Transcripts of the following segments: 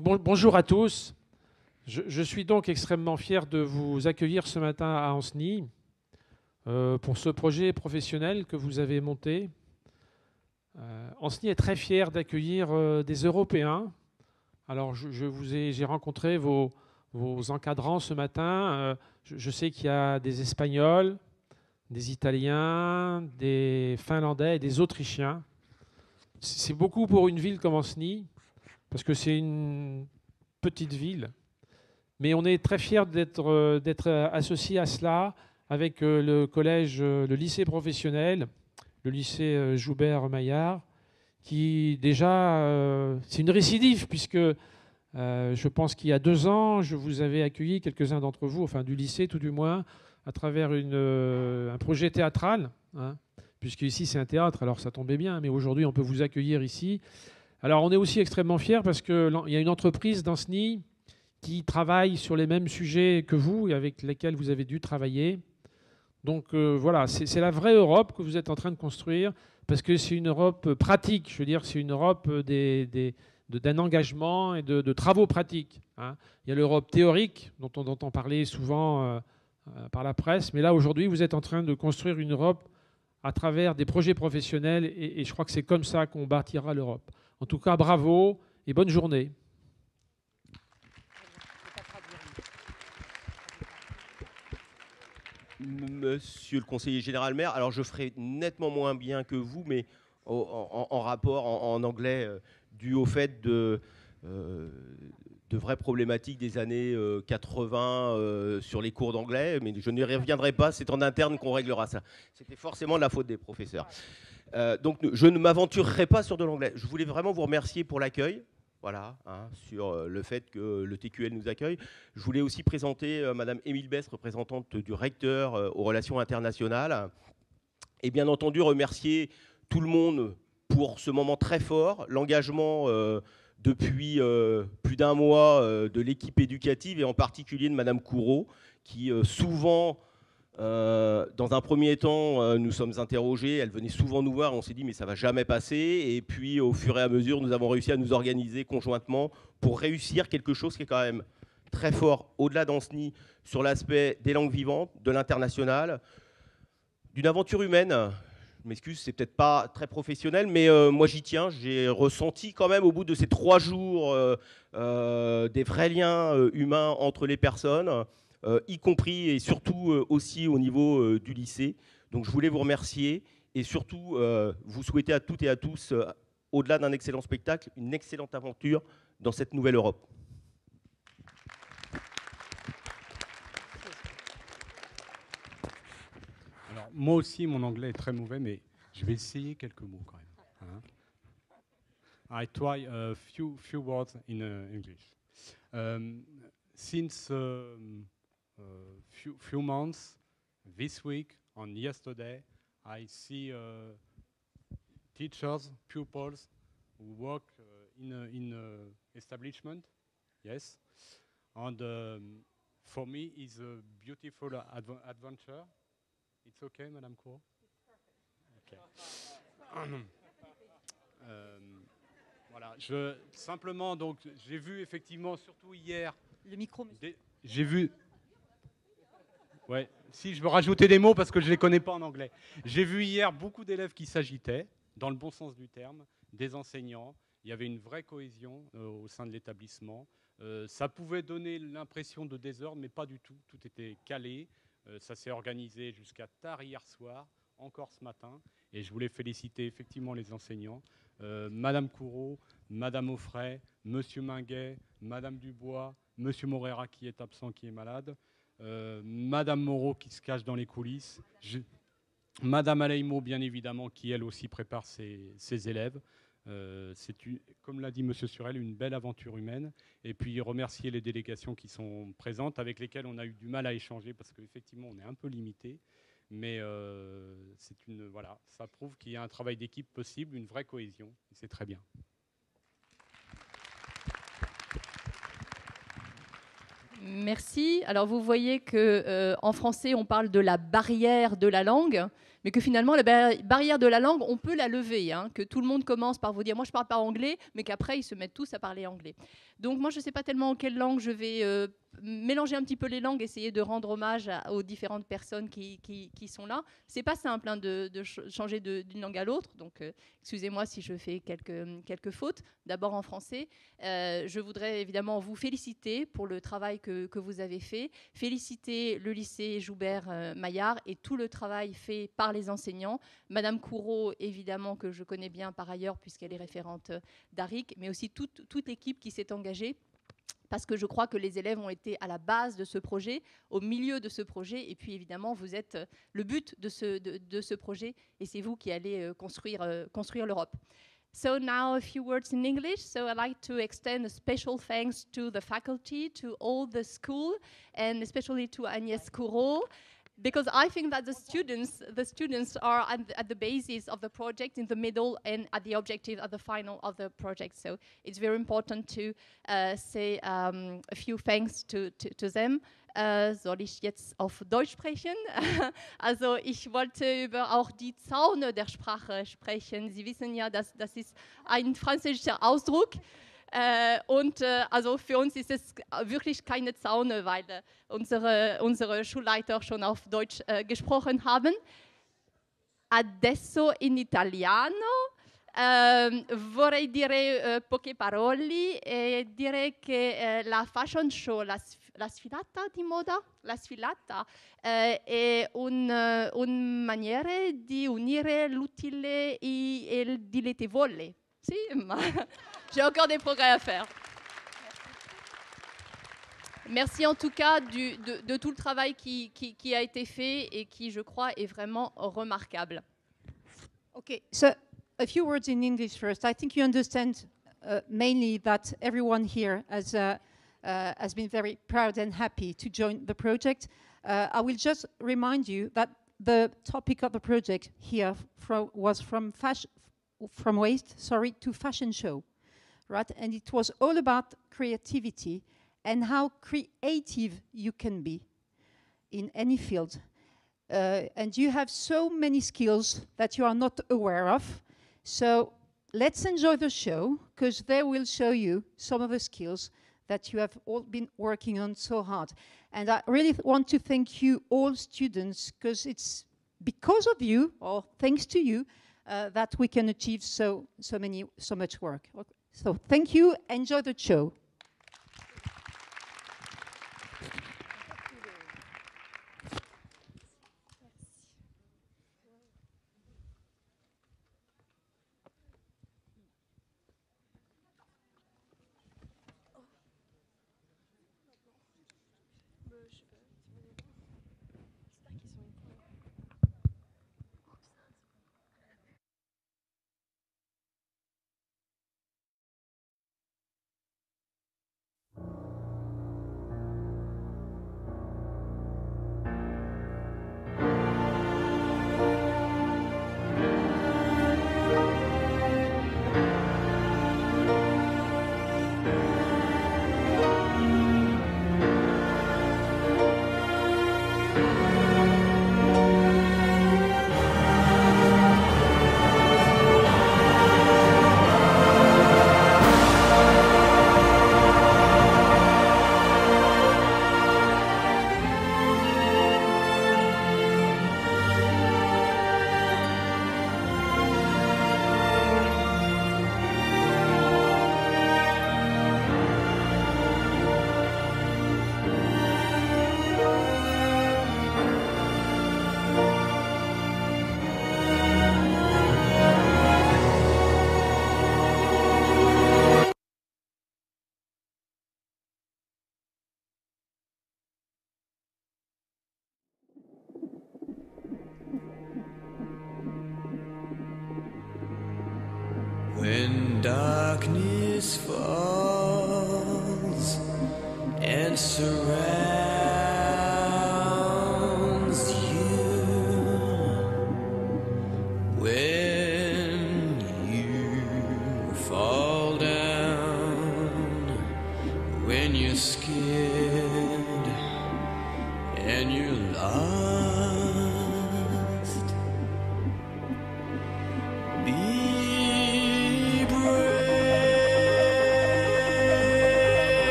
Donc bonjour à tous. Je suis donc extrêmement fier de vous accueillir ce matin à Ancenis pour ce projet professionnel que vous avez monté. Ancenis est très fier d'accueillir des Européens. Alors j'ai rencontré vos encadrants ce matin. Je sais qu'il y a des Espagnols, des Italiens, des Finlandais et des Autrichiens. C'est beaucoup pour une ville comme Ancenis, parce que c'est une petite ville. Mais on est très fiers d'être associés à cela avec le collège, le lycée professionnel, le lycée Joubert-Maillard, qui déjà, c'est une récidive, puisque je pense qu'il y a 2 ans, je vous avais accueilli, quelques-uns d'entre vous, enfin du lycée tout du moins, à travers un projet théâtral, hein, puisque ici c'est un théâtre, alors ça tombait bien, mais aujourd'hui on peut vous accueillir ici. Alors on est aussi extrêmement fiers parce qu'il y a une entreprise d'Ancenis qui travaille sur les mêmes sujets que vous et avec lesquels vous avez dû travailler. Donc voilà, c'est la vraie Europe que vous êtes en train de construire, parce que c'est une Europe pratique, je veux dire, c'est une Europe d'un engagement et de travaux pratiques, hein. Il y a l'Europe théorique, dont on entend parler souvent par la presse, mais là aujourd'hui vous êtes en train de construire une Europe à travers des projets professionnels, et je crois que c'est comme ça qu'on bâtira l'Europe. En tout cas, bravo et bonne journée. Monsieur le conseiller général maire, alors je ferai nettement moins bien que vous, mais en rapport en anglais, dû au fait de vraies problématiques des années 80 sur les cours d'anglais, mais je n'y reviendrai pas, c'est en interne qu'on réglera ça. C'était forcément de la faute des professeurs. Donc je ne m'aventurerai pas sur de l'anglais. Je voulais vraiment vous remercier pour l'accueil. Voilà, hein, sur le fait que le TQL nous accueille. Je voulais aussi présenter Madame Émile Besse, représentante du recteur aux relations internationales. Et bien entendu, remercier tout le monde pour ce moment très fort, l'engagement depuis plus d'1 mois de l'équipe éducative et en particulier de Madame Couraud, qui souvent, dans un premier temps, nous sommes interrogés, elle venait souvent nous voir, on s'est dit mais ça va jamais passer, et puis au fur et à mesure, nous avons réussi à nous organiser conjointement pour réussir quelque chose qui est quand même très fort, au-delà d'Ancenis, sur l'aspect des langues vivantes, de l'international, d'une aventure humaine. Je m'excuse, c'est peut-être pas très professionnel, mais moi j'y tiens. J'ai ressenti quand même au bout de ces 3 jours des vrais liens humains entre les personnes, y compris et surtout aussi au niveau du lycée. Donc je voulais vous remercier et surtout vous souhaiter à toutes et à tous, au-delà d'un excellent spectacle, une excellente aventure dans cette nouvelle Europe. Alors, moi aussi, mon anglais est très mauvais, mais je vais essayer quelques mots quand même. Hein. I try a few words in English. Since few months, this week, on yesterday, I see teachers, pupils who work in a establishment. Yes, and for me, it's a beautiful adventure. It's okay, Madame Cour? Okay. Voilà, simplement, donc, j'ai vu effectivement, surtout hier... Le micro, monsieur. J'ai vu... Ouais, si, je veux rajouter des mots parce que je ne les connais pas en anglais. J'ai vu hier beaucoup d'élèves qui s'agitaient, dans le bon sens du terme, des enseignants. Il y avait une vraie cohésion au sein de l'établissement. Ça pouvait donner l'impression de désordre, mais pas du tout. Tout était calé. Ça s'est organisé jusqu'à tard hier soir, encore ce matin. Et je voulais féliciter effectivement les enseignants. Madame Couraud, Madame Offray, Monsieur Minguet, Madame Dubois, Monsieur Morera qui est absent, qui est malade, Madame Moreau qui se cache dans les coulisses, Madame Aleimo bien évidemment qui elle aussi prépare ses élèves. C'est, comme l'a dit Monsieur Surel, une belle aventure humaine. Et puis remercier les délégations qui sont présentes, avec lesquelles on a eu du mal à échanger parce qu'effectivement on est un peu limité. Mais voilà, ça prouve qu'il y a un travail d'équipe possible, une vraie cohésion. C'est très bien. Merci. Alors vous voyez qu'en français on parle de la barrière de la langue, mais que finalement la barrière de la langue, on peut la lever, hein, que tout le monde commence par vous dire « moi je parle pas anglais », mais qu'après ils se mettent tous à parler anglais. Donc moi je ne sais pas tellement en quelle langue je vais mélanger un petit peu les langues, essayer de rendre hommage aux différentes personnes qui sont là. C'est pas simple hein, de changer d'une langue à l'autre, donc excusez-moi si je fais quelques fautes. D'abord en français, je voudrais évidemment vous féliciter pour le travail que vous avez fait, féliciter le lycée Joubert-Maillard et tout le travail fait par les enseignants. Madame Couraud, évidemment, que je connais bien par ailleurs puisqu'elle est référente d'ARIC, mais aussi toute l'équipe qui s'est engagée, parce que je crois que les élèves ont été à la base de ce projet, au milieu de ce projet, et puis évidemment, vous êtes le but de ce projet, et c'est vous qui allez construire l'Europe. So now a few words in English. So I'd like to extend a special thanks to the faculty, to all the school, and especially to Agnès Couraud, because I think that the students are at the basis of the project, in the middle, and at the objective at the final of the project. So it's very important to say a few thanks to them. Soll ich jetzt auf Deutsch sprechen? Also ich wollte über auch die Zaune der Sprache sprechen. Sie wissen ja, das ist ein französischer Ausdruck. Also für uns ist es wirklich keine Zaune, weil unsere Schulleiter schon auf Deutsch gesprochen haben. Adesso in italiano vorrei dire poche parole e dire che la fashion show, la sfilata di moda, la sfilata è una maniera di unire l'utile e il dilettevole. Si, ma j'ai encore des progrès à faire. Merci en tout cas de tout le travail qui a été fait et qui, je crois, est vraiment remarquable. Okay, so a few words in English first. I think you understand mainly that everyone here has been very proud and happy to join the project. I will just remind you that the topic of the project here was from waste, to fashion show, right? And it was all about creativity and how creative you can be in any field. And you have so many skills that you are not aware of. So let's enjoy the show, because they will show you some of the skills that you have all been working on so hard. And I really want to thank you all students, because it's because of you, or thanks to you, that we can achieve so much work. So thank you, enjoy the show. When darkness falls and surrounds you, when you fall down, when you're scared and you're lost,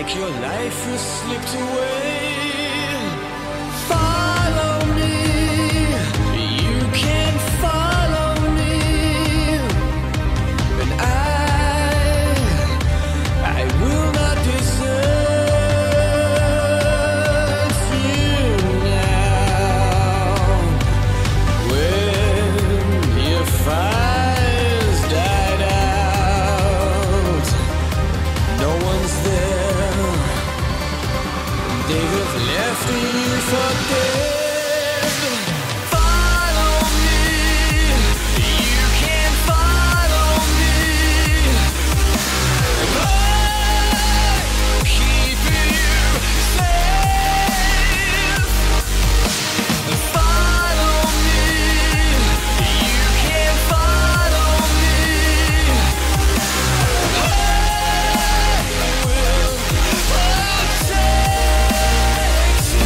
like your life has slipped away. Follow me, you can follow me, and I will not desert you now. When your fire's died out, no one's there. They have left you for dead. Follow me, you can follow me. I'm keeping you safe. Follow me, you can follow me. I will protect you.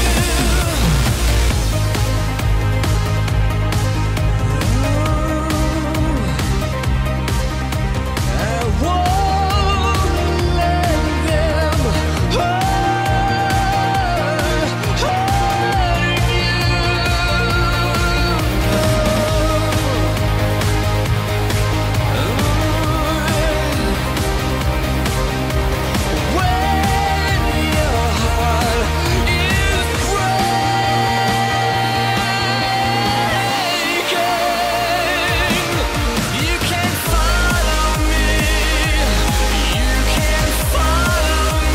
I won't let them hurt you. When your heart is breaking, you can follow me. You can follow me. I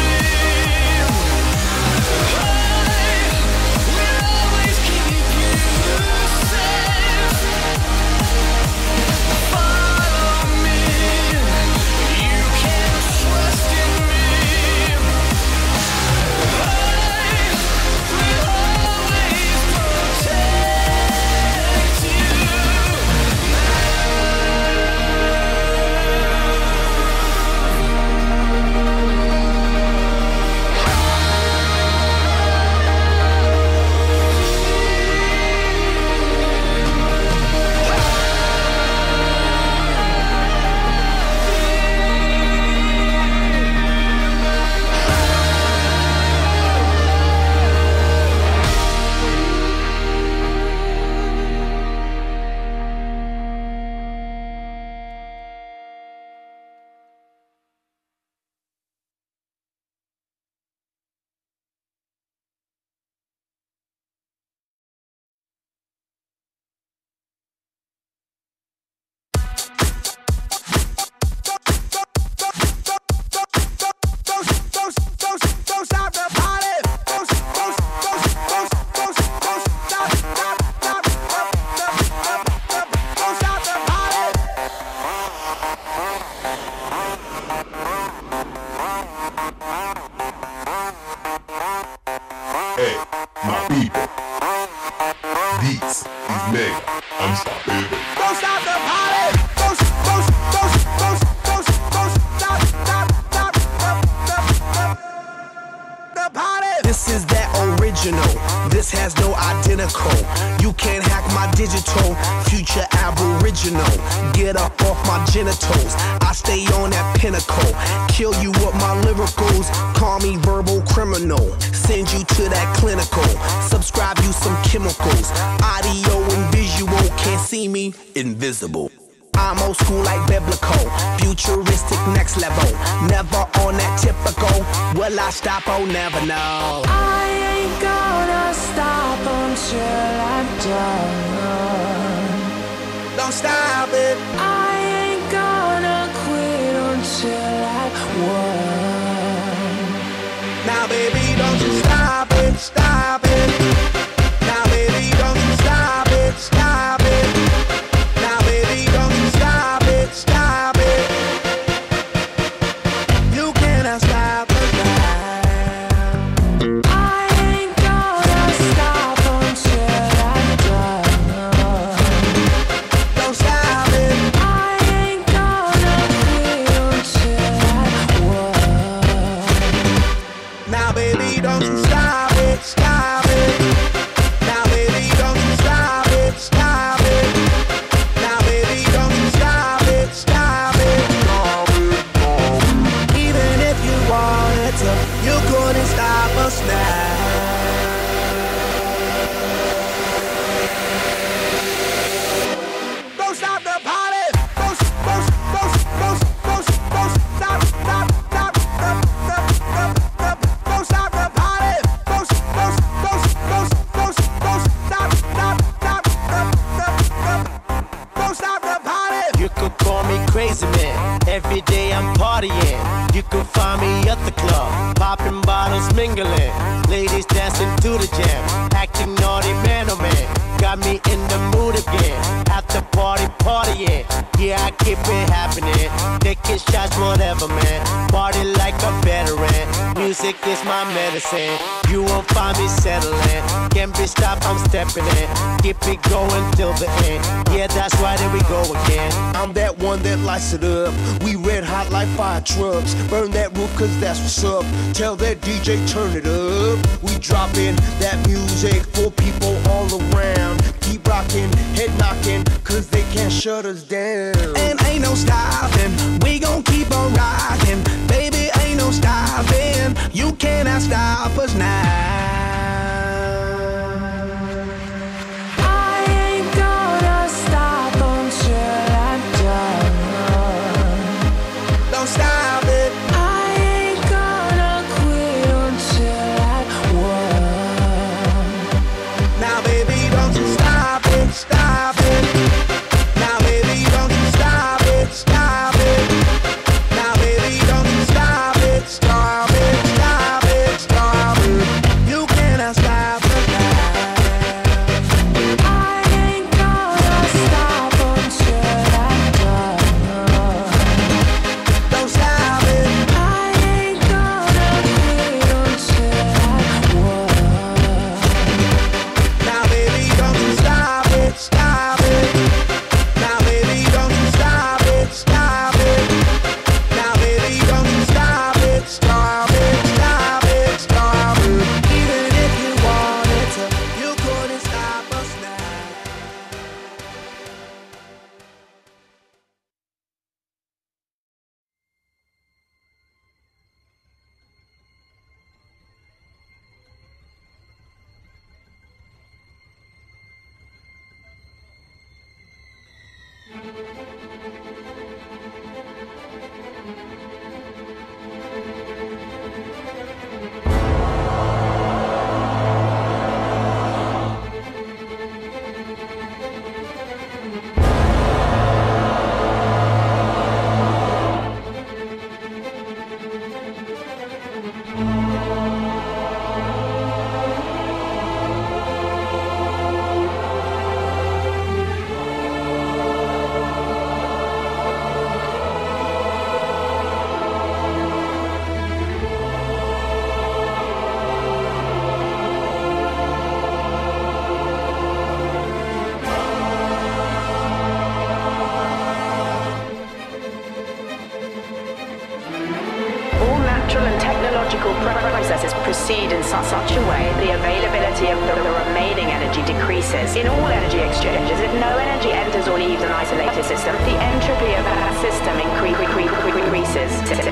will always keep you safe. Follow me. You can trust in me. I will always protect you. Don't stop the party. Don't stop the party. Hey, my people. This is Mega Unstoppable. Don't stop the party. Don't stop the party. This is that original. This has no identical. You can't hack my digital. Future aboriginal. Get up off my genitals. I stay on that pinnacle. Kill you with my lyricals. Call me verbal criminal. Send you to that clinical. Subscribe you some chemicals. Audio and visual. Can't see me. Invisible. I'm old school like biblical, futuristic next level. Never on that typical. Will I stop? Oh, never know. I ain't gonna stop until I'm done. Don't stop it. I ain't gonna quit until I won. Now, baby, don't you stop it, stop it. Now, baby, don't you stop it, stop it. Now, baby, don't you stop it, stop it. You cannot stop it now. I ain't gonna stop until I'm done. Don't stop it. I ain't gonna quit until I won. Now, baby, don't you stop it, stop find me at the club, popping bottles, mingling, ladies dancing to the jam, acting naughty, man, oh man, got me in the mood again. At the party, partying, yeah, I keep it happening, taking shots, whatever, man, party like a veteran. Music is my medicine, you won't find me settling, can't be stopped, I'm stepping in, keep it going till the end. Yeah, that's right, here we go again. I'm that one that lights it up. We red hot like fire trucks. Burn that roof cause that's what's up. Tell that DJ turn it up. We dropping that music for people all around. Keep rocking, head knocking, cause they can't shut us down. And ain't no stopping, we gon' keep on rocking. Baby, ain't no stopping, you cannot stop us now. Stop it. I ain't gonna quit until I won. Now baby, don't you stop it, stop it. Now baby, don't you stop it, stop it. Now baby, don't you stop it, stop it, stop it, stop it. You cannot stop it now. I ain't gonna stop until I'm done. Don't stop it. I ain't gonna quit until I won. Now baby, don't you stop it, stop it. Now baby, don't you stop it, stop it. Now baby, don't you stop it, stop it, stop it, stop it. Even if you wanted to, you couldn't stop us now. All natural and technological processes proceed in such a way the availability of the remaining energy decreases. In all energy exchanges, if no energy enters or leaves an isolated system, the entropy of that system increases.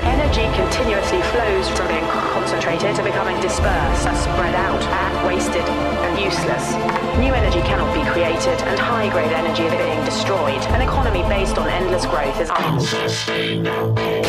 Energy continuously flows from being concentrated to becoming dispersed, spread out, wasted, and useless. New energy cannot be created, and high-grade energy is being destroyed. An economy based on endless growth is unsustainable.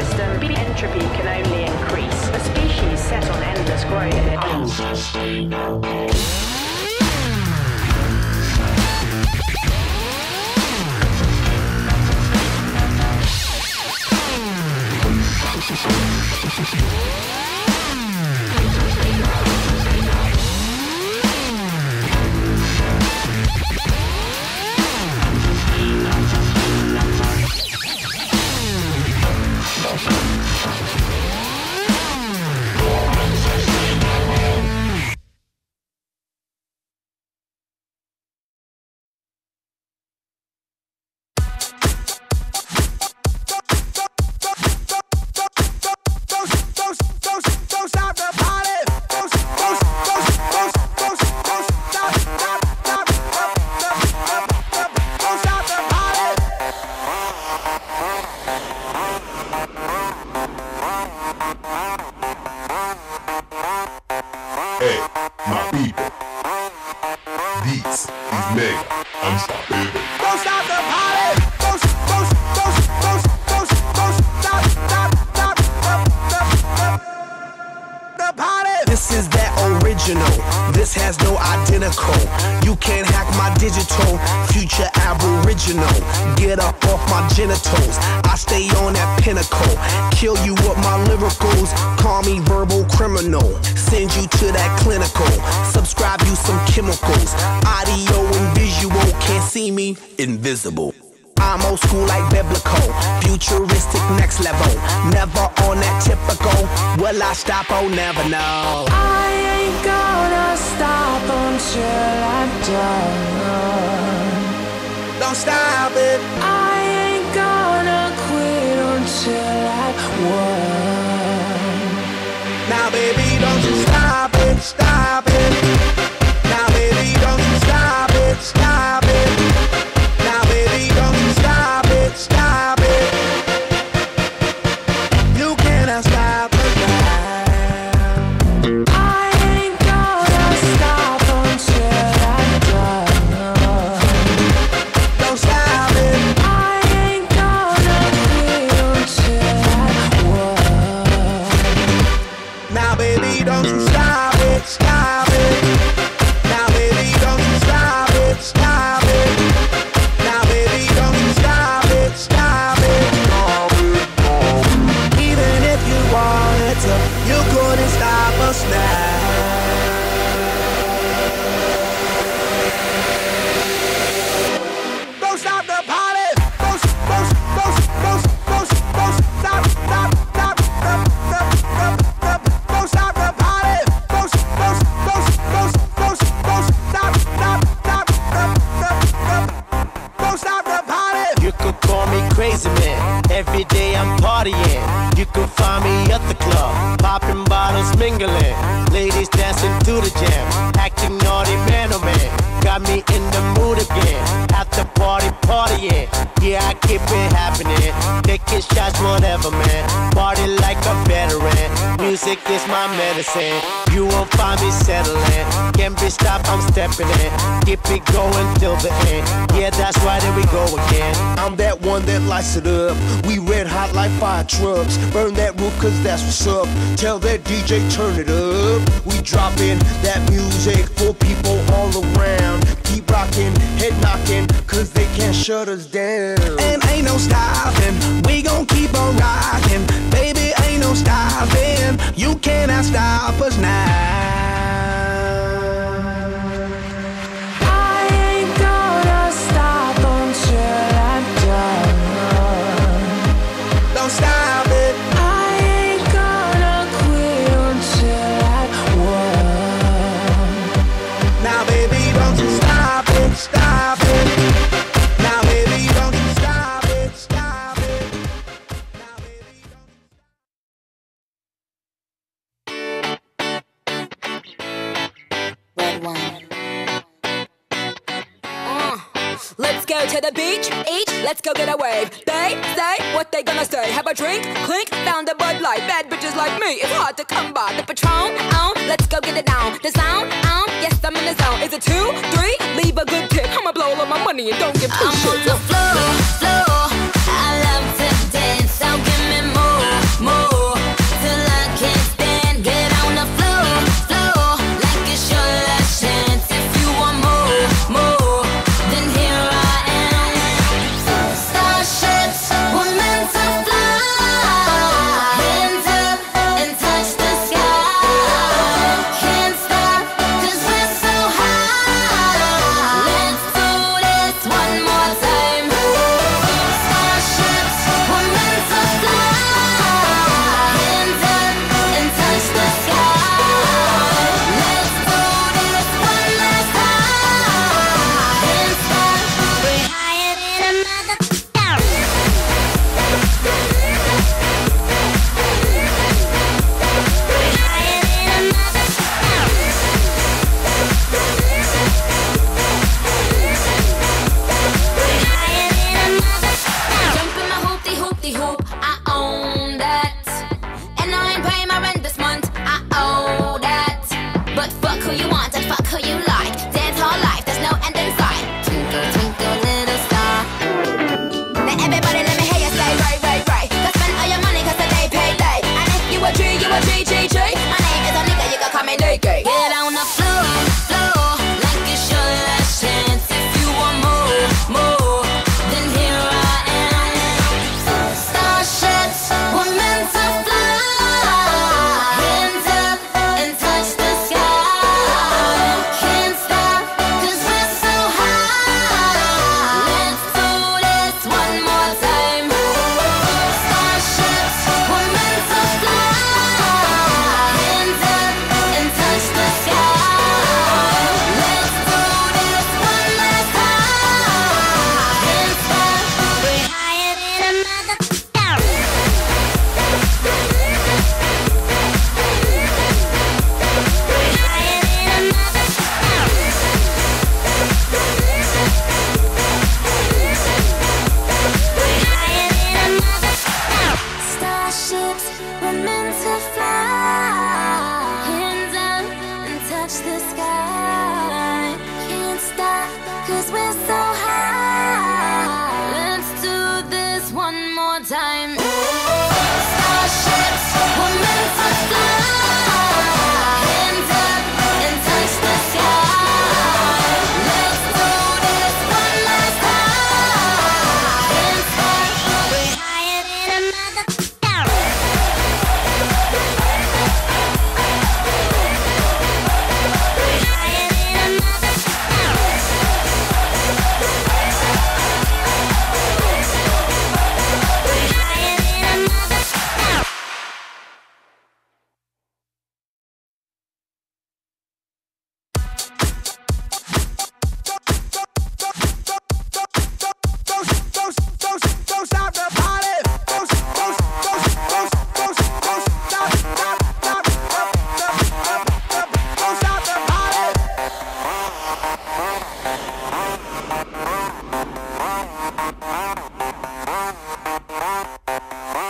system, entropy can only increase. A species set on endless growth. Hey, my people. Beats is mega unstoppable. Don't stop the party. Don't stop the party. This is that original. This has no identical. You can't hack my digital. Future aboriginal. Get up off my genitals. I stay on that pinnacle. Kill you with my lyricals. Call me verbal criminal. Send you to that clinical. Subscribe you some chemicals. Audio and visual. Can't see me, invisible. I'm old school like biblical. Futuristic next level. Never on that typical. Will I stop? Oh, never know. I ain't gonna stop until I'm done. Don't stop it. I ain't gonna quit until I won. Now, baby, don't you stop it, stop it. Now, baby, don't you stop it, stop it. Now, baby, don't you stop it, stop it. You cannot stop the ride. I ain't gonna stop until I'm done. Don't stop it. I ain't gonna quit until I won. Now, baby, don't you stop it, stop it. Now, baby, don't you stop it, stop it. Now, baby, don't you stop it, stop it. Even if you wanted to, you couldn't stop us now. Don't stop the party. Don't stop, don't stop the party. Don't stop the party. You could call me crazy man. Every day I'm partying. You can find me at the club, popping bottles, mingling. Ladies dancing to the jam, acting naughty, man, oh man. Got me in the mood again. After party, partying. Yeah, I keep it happening. Taking shots, whatever, man. Party like a veteran. Music is my medicine. You won't find me settling. Can't be stopped, I'm stepping in. Keep it going till the end. Yeah, that's why there we go again. I'm that one that lights it up. We red hot like fire trucks. Burn that roof cause that's what's up. Tell that DJ turn it up. We dropping that music for people all around. Keep rocking, head knocking, cause they can't shut us down. And ain't no stopping, we gon' keep on rocking. Baby, ain't no stopping, you cannot stop us now. I ain't gonna stop until I'm done. Don't stop it. I ain't gonna quit until I won. Now, baby, don't you stop it, stop it. Now, baby, don't you stop it, stop it. Now, baby, Red wine. Let's go to the beach, each, let's go get a wave. They say what they gonna say. Have a drink, clink, found a Bud Light. Bad bitches like me, it's hard to come by. The Patron, let's go get it down. The sound, yes, I'm in the zone. Is it 2, 3? Leave a good tip. I'ma blow all my money and don't give two shits. I'm on the floor, floor. I love to dance, so give me more.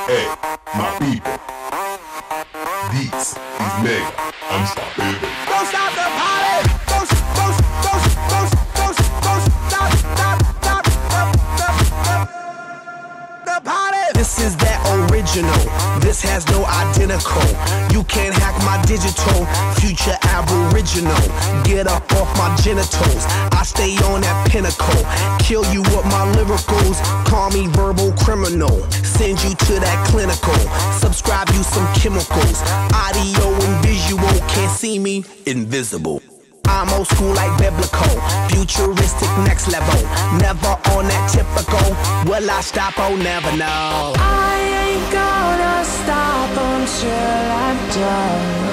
Hey, my people. This is Mega Unstoppable. Don't stop the party. Don't stop the party. This is that original. This has no identical. You can't hack my digital. Future aboriginal. Get up off my genitals. I stay on that pinnacle. Kill you with my lyricals. Call me verbal criminal. Send you to that clinical. Subscribe you some chemicals. Audio and visual. Can't see me, invisible. I'm old school like biblical. Futuristic next level. Never on that typical. Will I stop? Oh, never know. I ain't gonna stop until I'm done.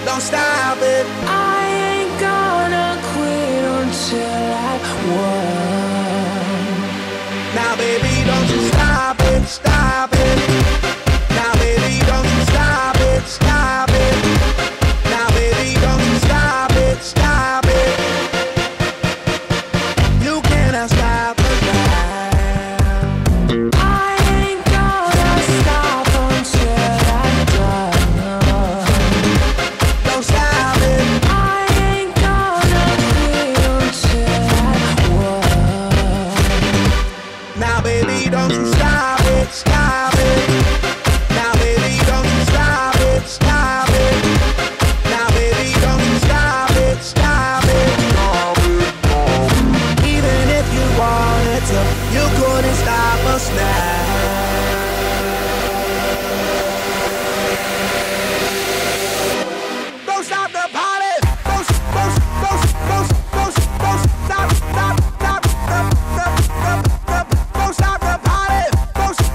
Don't stop it. I ain't gonna quit until I won. Now baby, don't you stop it, stop it. Now baby, don't you stop it, stop it. Now baby, don't you stop it, stop it. You cannot stop it now. I ain't gonna stop until I'm done. Don't stop it. I ain't gonna quit until I won. Now baby, don't you stop it, stop it. Now baby, don't you stop it, stop it. Now baby, don't you stop it, stop it. Even if you wanted to, you couldn't stop us now. Don't stop the party. Don't stop, don't stop the party. Don't stop.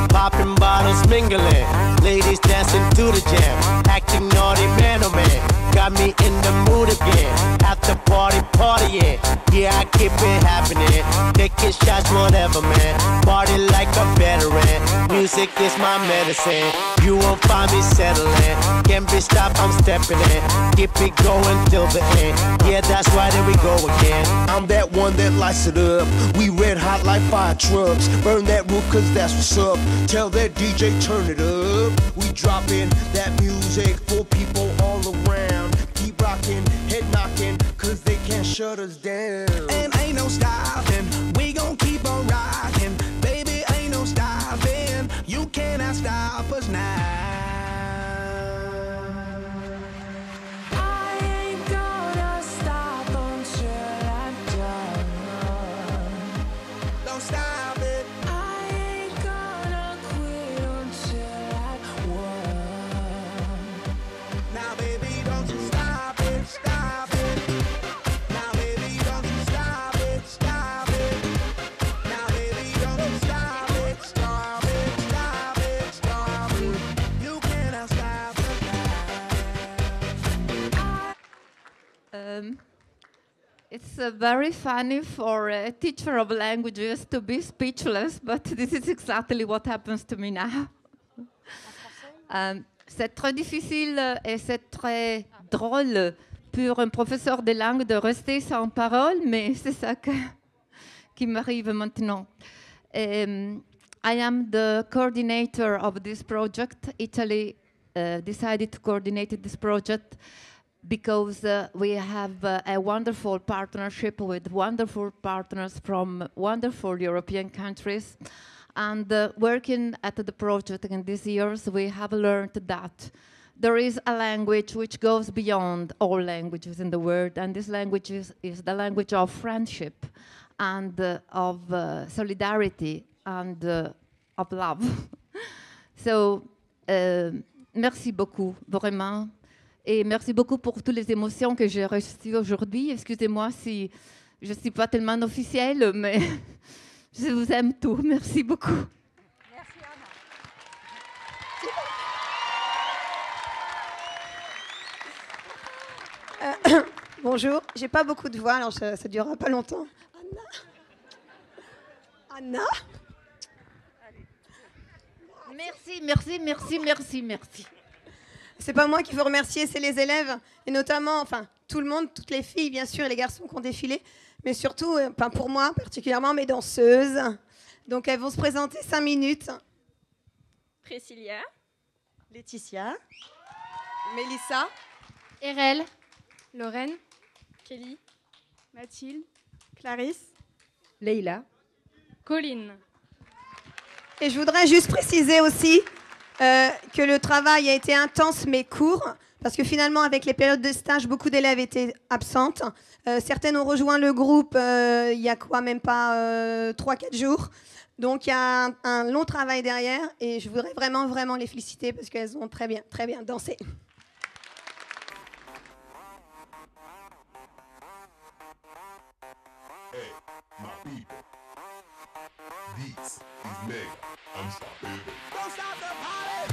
popping bottles, mingling. Ladies dancing to the jam, acting naughty, man, oh man. Got me in the mood again. After party, partying. Yeah, I keep it happening. Taking shots, whatever, man. Party like a veteran. Music is my medicine. You won't find me settling. Can't be stopped, I'm stepping in. Keep it going till the end. Yeah, that's right, there we go again. I'm that one that lights it up. We red hot like fire trucks. Burn that roof cause that's what's up. Tell that DJ turn it up. We dropping that music for people all around. Keep rocking, head knocking, cause they can't shut us down. And ain't no stopping, we gon' keep on rocking. Baby, ain't no stopping, you cannot stop us now. I ain't gonna stop until I'm done. Don't stop it. I ain't gonna quit until I've won. Now baby, don't you stop it, stop it. Now baby, don't you stop it, stop it. Now baby, don't you stop it, stop it, stop it, stop it. You cannot stop it It's very funny for a teacher of languages to be speechless, but this is exactly what happens to me now. C'est très difficile et c'est très drôle pour un professeur de langue de rester sans parole, mais c'est ça qui m'arrive maintenant. I am the coordinator of this project. Italy decided to coordinate this project because we have a wonderful partnership with wonderful partners from wonderful European countries. And working at the project in these years, we have learned that there is a language which goes beyond all languages in the world, and this language is the language of friendship and of solidarity and of love. So, merci beaucoup, vraiment. Et merci beaucoup pour toutes les émotions que j'ai reçues aujourd'hui. Excusez-moi si je ne suis pas tellement officielle, mais je vous aime tous. Merci beaucoup. Merci Anna. Bonjour, j'ai pas beaucoup de voix, alors ça durera pas longtemps. Anna Merci, merci, merci, merci, merci. C'est pas moi qu'il faut remercier, c'est les élèves, et notamment, enfin, tout le monde, toutes les filles, bien sûr, et les garçons qui ont défilé, mais surtout, pour moi, particulièrement, mes danseuses. Donc, elles vont se présenter 5 minutes. Priscilla, Laetitia, Mélissa, Erel, Lorraine, Kelly, Mathilde, Clarisse, Leïla. Colline. Et je voudrais juste préciser aussi que le travail a été intense mais court, parce que finalement, avec les périodes de stage, beaucoup d'élèves étaient absentes. Certaines ont rejoint le groupe il y a quoi, même pas 3-4 jours. Donc, il y a un long travail derrière, et je voudrais vraiment, vraiment les féliciter, parce qu'elles ont très bien dansé. Hey, my people. Beats is mega. Unstoppable. Don't stop the party.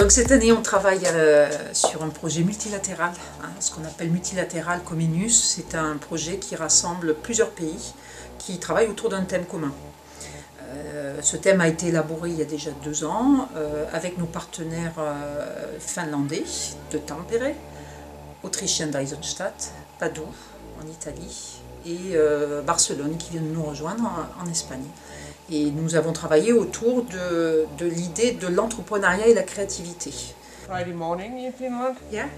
Donc cette année, on travaille sur un projet multilatéral, ce qu'on appelle multilatéral Comenius. C'est un projet qui rassemble plusieurs pays qui travaillent autour d'un thème commun. Ce thème a été élaboré il y a déjà 2 ans avec nos partenaires finlandais de Tampere, autrichien d'Eisenstadt, Padoue en Italie et Barcelone qui vient de nous rejoindre en Espagne. Et nous avons travaillé autour de l'idée de l'entrepreneuriat et la créativité. Friday morning in Finland? Yeah.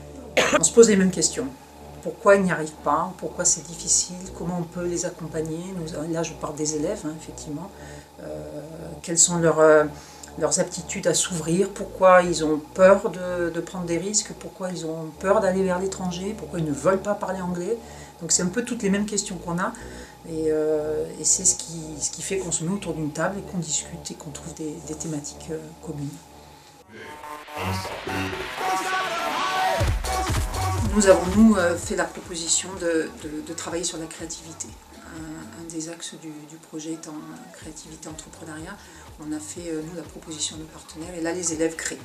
On se pose les mêmes questions. Pourquoi ils n'y arrivent pas? Pourquoi c'est difficile? Comment on peut les accompagner? Là, je parle des élèves, effectivement. Quelles sont leurs aptitudes à s'ouvrir? Pourquoi ils ont peur de prendre des risques? Pourquoi ils ont peur d'aller vers l'étranger? Pourquoi ils ne veulent pas parler anglais? Donc c'est un peu toutes les mêmes questions qu'on a. Et c'est ce qui fait qu'on se met autour d'une table et qu'on discute et qu'on trouve des thématiques communes. Nous avons, fait la proposition de travailler sur la créativité. Un des axes du projet étant créativité entrepreneuriat. On a fait, nous, la proposition de partenaires et là, les élèves créent.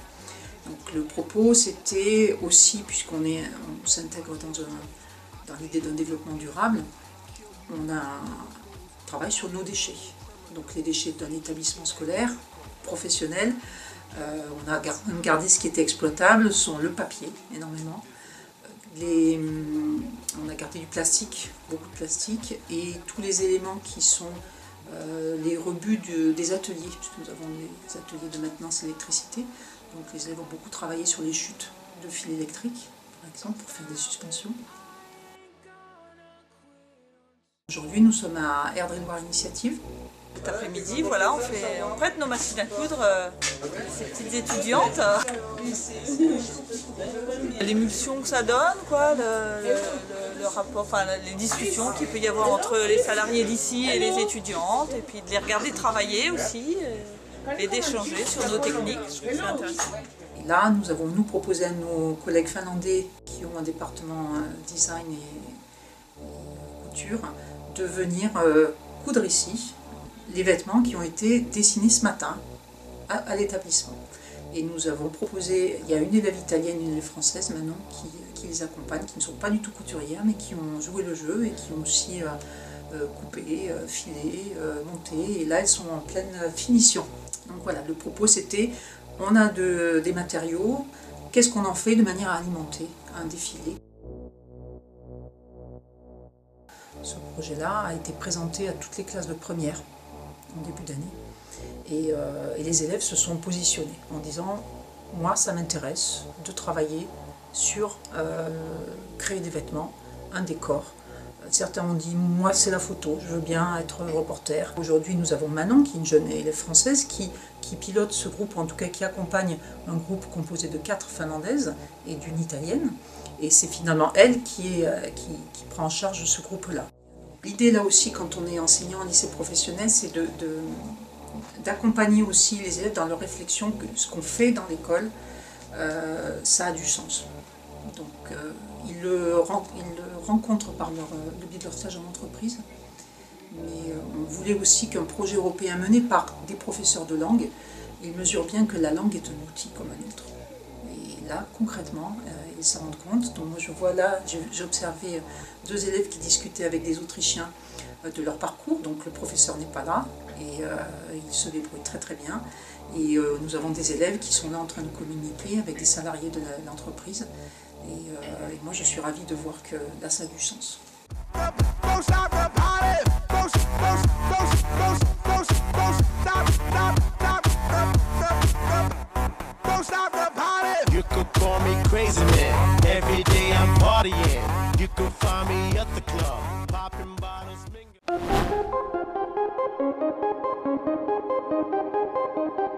Donc le propos, c'était aussi, puisqu'on s'intègre dans l'idée d'un développement durable, on travaille sur nos déchets. Donc les déchets d'un établissement scolaire, professionnel. On a gardé ce qui était exploitable, sont le papier, énormément. On a gardé du plastique, beaucoup de plastique, et tous les éléments qui sont les rebuts des ateliers, puisque nous avons les ateliers de maintenance électricité. Donc les élèves ont beaucoup travaillé sur les chutes de fils électriques, par exemple, pour faire des suspensions. Aujourd'hui, nous sommes à Erdre-et-Loire Initiative. Cet après-midi, voilà, on prête nos machines à coudre à ces petites étudiantes. L'émulsion que ça donne, quoi, le rapport, enfin les discussions qu'il peut y avoir entre les salariés d'ici et les étudiantes, et puis de les regarder travailler aussi, et d'échanger sur nos techniques, je trouve ça intéressant. Et là, nous avons proposé à nos collègues finlandais qui ont un département design et couture de venir coudre ici les vêtements qui ont été dessinés ce matin à l'établissement. Et nous avons proposé, il y a une élève italienne et une élève française maintenant qui les accompagnent, qui ne sont pas du tout couturières, mais qui ont joué le jeu et qui ont aussi coupé, filé, monté. Et là, elles sont en pleine finition. Donc voilà, le propos c'était, on a des matériaux, qu'est-ce qu'on en fait de manière à alimenter un défilé? Ce projet-là a été présenté à toutes les classes de première en début d'année et les élèves se sont positionnés en disant « moi ça m'intéresse de travailler sur créer des vêtements, un décor ». Certains ont dit « moi c'est la photo, je veux bien être reporter ». Aujourd'hui nous avons Manon qui est une jeune élève française qui pilote ce groupe, en tout cas qui accompagne un groupe composé de 4 Finlandaises et d'une Italienne. Et c'est finalement elle qui prend en charge ce groupe-là. L'idée là aussi, quand on est enseignant en lycée professionnel, c'est d'accompagner aussi les élèves dans leur réflexion que ce qu'on fait dans l'école, ça a du sens. Donc ils le rencontrent par le biais de leur stage en entreprise. Mais on voulait aussi qu'un projet européen mené par des professeurs de langue, ils mesurent bien que la langue est un outil comme un autre. Et là, concrètement, ils s'en rendent compte. Donc moi je vois là, j'ai observé 2 élèves qui discutaient avec des Autrichiens de leur parcours, donc le professeur n'est pas là, et il se débrouille très très bien. Et nous avons des élèves qui sont là en train de communiquer avec des salariés de l'entreprise. Et moi je suis ravie de voir que là ça a du sens. You could call me crazy man. Every day I'm partying. You could find me at the club, popping bottles,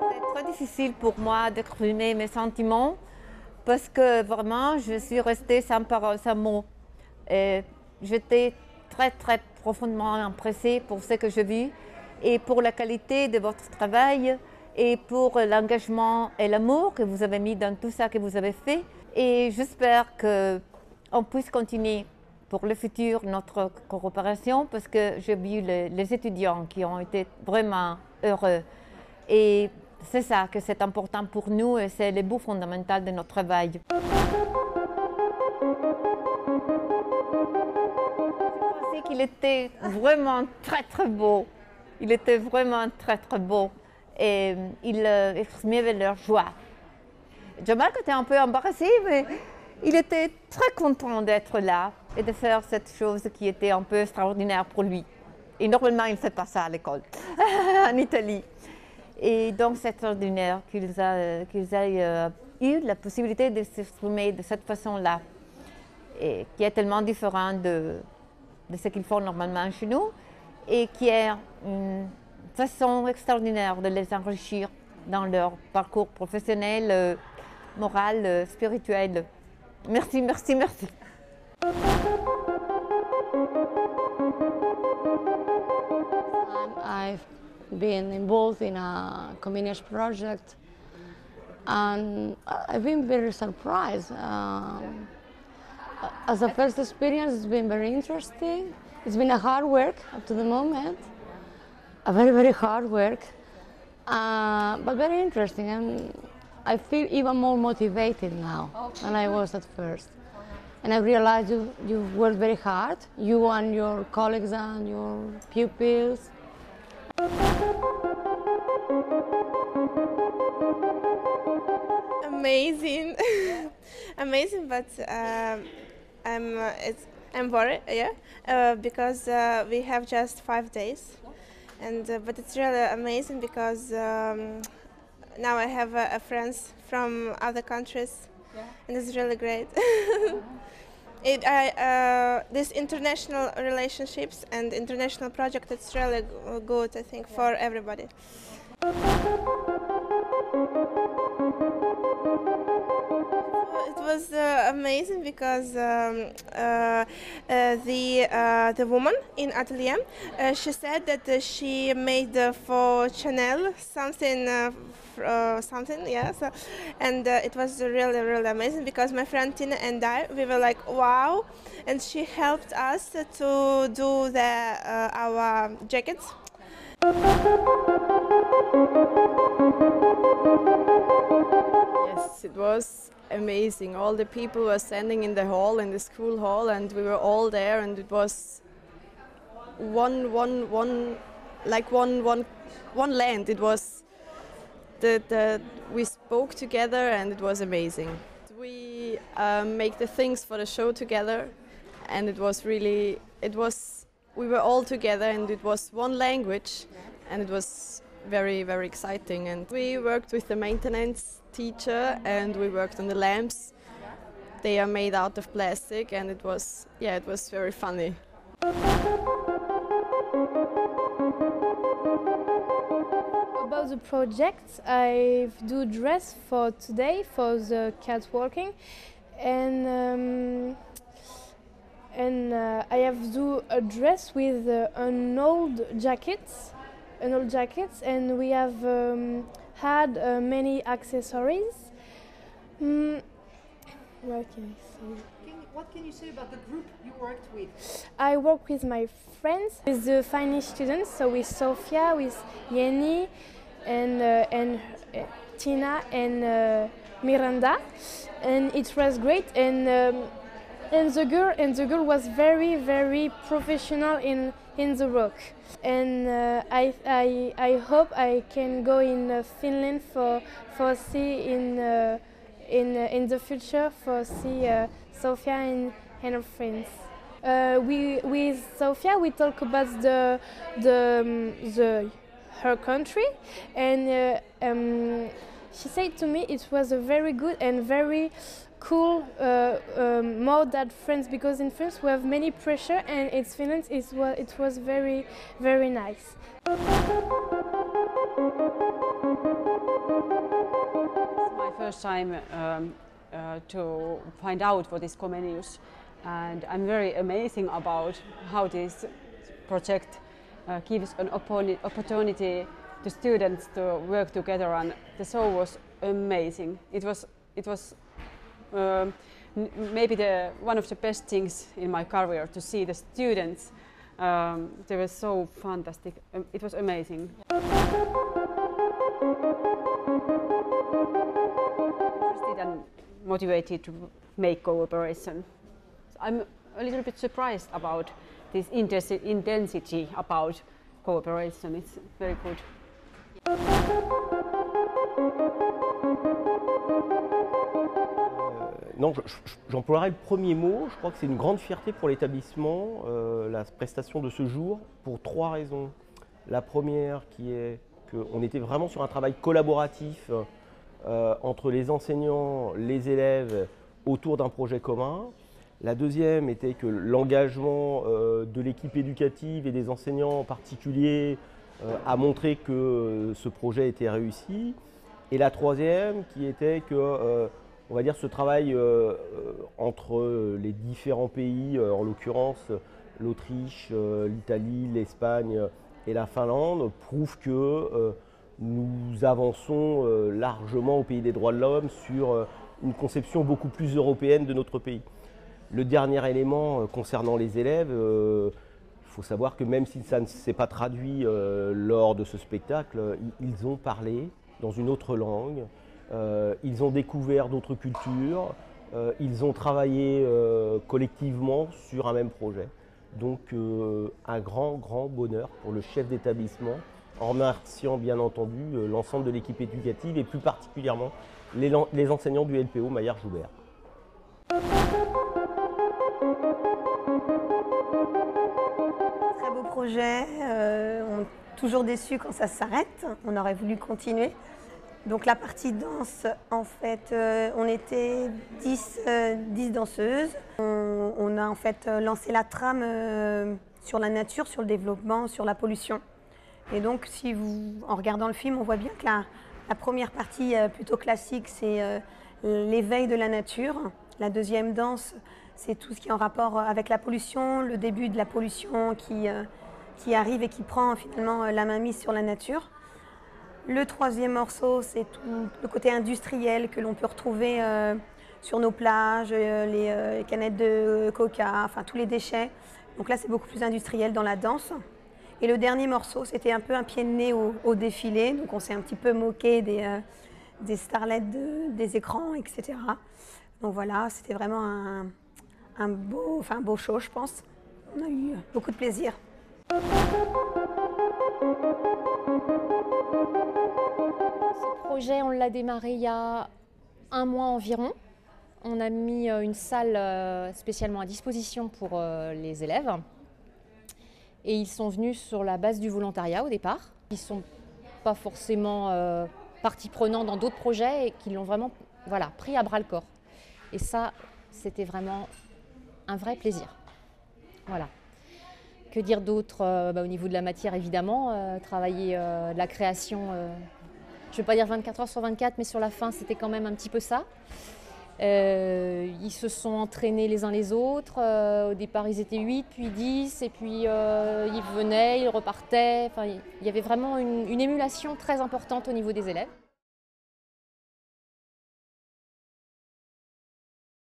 C'est très difficile pour moi d'exprimer mes sentiments parce que vraiment je suis restée sans parole, sans mots. J'étais très très profondément impressée pour ce que j'ai vu et pour la qualité de votre travail et pour l'engagement et l'amour que vous avez mis dans tout ça que vous avez fait. Et j'espère qu'on puisse continuer pour le futur notre coopération parce que j'ai vu les étudiants qui ont été vraiment heureux. Et c'est ça que c'est important pour nous et c'est le but fondamental de notre travail. Je pensais qu'il était vraiment très très beau. Il était vraiment très très beau et il exprimait leur joie. Jamal était un peu embarrassé, mais il était très content d'être là et de faire cette chose qui était un peu extraordinaire pour lui. Et normalement, il ne fait pas ça à l'école, en Italie. Et donc, c'est extraordinaire qu'ils aient eu la possibilité de s'exprimer de cette façon-là, et qui est tellement différent de ce qu'ils font normalement chez nous, et qui est une façon extraordinaire de les enrichir dans leur parcours professionnel, moral, spirituel. Merci, merci, merci. I've been involved in a community project and I've been very surprised. As a first experience, it's been very interesting. It's been a hard work up to the moment, a very, very hard work, but very interesting. And I feel even more motivated now than I was at first. And I realized you worked very hard, you and your colleagues and your pupils. Amazing, amazing, but I'm worried, yeah, because we have just 5 days, and but it's really amazing because now I have friends from other countries, and it's really great. This international relationships and international project, it's really good, I think, for everybody. It was amazing because the woman in Atelier, she said that she made for Chanel something, yeah. So, and it was really, really amazing because my friend Tina and I, we were like, wow, and she helped us to do our jackets. Yes, it was amazing. All the people were standing in the hall, in the school hall, and we were all there, and it was one land. It was we spoke together, and it was amazing. We make the things for the show together, and it was really, we were all together, and it was one language, and it was very, very exciting. And we worked with the maintenance teacher, and we worked on the lamps. They are made out of plastic, and it was very funny. About the project, I do dress for today for the catwalking, and I have do a dress with an old jacket, and we have had many accessories. What can I say? What can you say about the group you worked with? I work with my friends, with the Finnish students, so with Sofia, with Jenny, and Tina and Miranda, and it was great. And the girl was very, very professional in the work. And I hope I can go in Finland for see in the future for see Sofia and her friends. With Sofia we talk about her country, and she said to me it was a very good and very cool more than France, because in France we have many pressure, and in Finland it was very, very nice. My first time to find out what is Comenius, and I'm very amazing about how this project gives an opportunity to students to work together, and the show was amazing. It was maybe one of the best things in my career, to see the students. They were so fantastic. It was amazing. Interested and motivated to make cooperation. I'm a little bit surprised about this intensity about cooperation. It's very good. Non, j'emploierais le premier mot. Je crois que c'est une grande fierté pour l'établissement, la prestation de ce jour, pour 3 raisons. La première qui est qu'on était vraiment sur un travail collaboratif entre les enseignants, les élèves, autour d'un projet commun. La deuxième était que l'engagement de l'équipe éducative et des enseignants en particulier a montré que ce projet était réussi. Et la troisième qui était que on va dire ce travail entre les différents pays, en l'occurrence l'Autriche, l'Italie, l'Espagne et la Finlande, prouve que nous avançons largement au pays des droits de l'homme sur une conception beaucoup plus européenne de notre pays. Le dernier élément concernant les élèves, il faut savoir que même si ça ne s'est pas traduit lors de ce spectacle, ils ont parlé dans une autre langue. Ils ont découvert d'autres cultures, ils ont travaillé collectivement sur un même projet. Donc un grand bonheur pour le chef d'établissement, en remerciant bien entendu l'ensemble de l'équipe éducative et plus particulièrement les enseignants du LPO Maillard-Joubert. Très beau projet, on est toujours déçu quand ça s'arrête, on aurait voulu continuer. Donc la partie danse, en fait, on était 10 danseuses. On a en fait lancé la trame sur la nature, sur le développement, sur la pollution. Et donc en regardant le film, on voit bien que la première partie plutôt classique, c'est l'éveil de la nature. La deuxième danse, c'est tout ce qui est en rapport avec la pollution, le début de la pollution qui arrive et qui prend finalement la mainmise sur la nature. Le troisième morceau, c'est tout le côté industriel que l'on peut retrouver sur nos plages, les canettes de coca, enfin tous les déchets. Donc là, c'est beaucoup plus industriel dans la danse. Et le dernier morceau, c'était un peu un pied de nez au défilé. Donc on s'est un petit peu moqué des starlets des écrans, etc. Donc voilà, c'était vraiment un beau show, je pense. On a eu beaucoup de plaisir. Ce projet, on l'a démarré il y a 1 mois environ. On a mis une salle spécialement à disposition pour les élèves. Et ils sont venus sur la base du volontariat au départ. Ils ne sont pas forcément partie prenante dans d'autres projets et qui l'ont vraiment pris à bras le corps. Et ça, c'était vraiment un vrai plaisir. Voilà. Que dire d'autre au niveau de la matière, évidemment, travailler de la création, je ne vais pas dire 24 heures sur 24, mais sur la fin, c'était quand même un petit peu ça. Ils se sont entraînés les uns les autres. Au départ, ils étaient 8, puis 10, et puis ils venaient, ils repartaient. Enfin, il y avait vraiment une émulation très importante au niveau des élèves.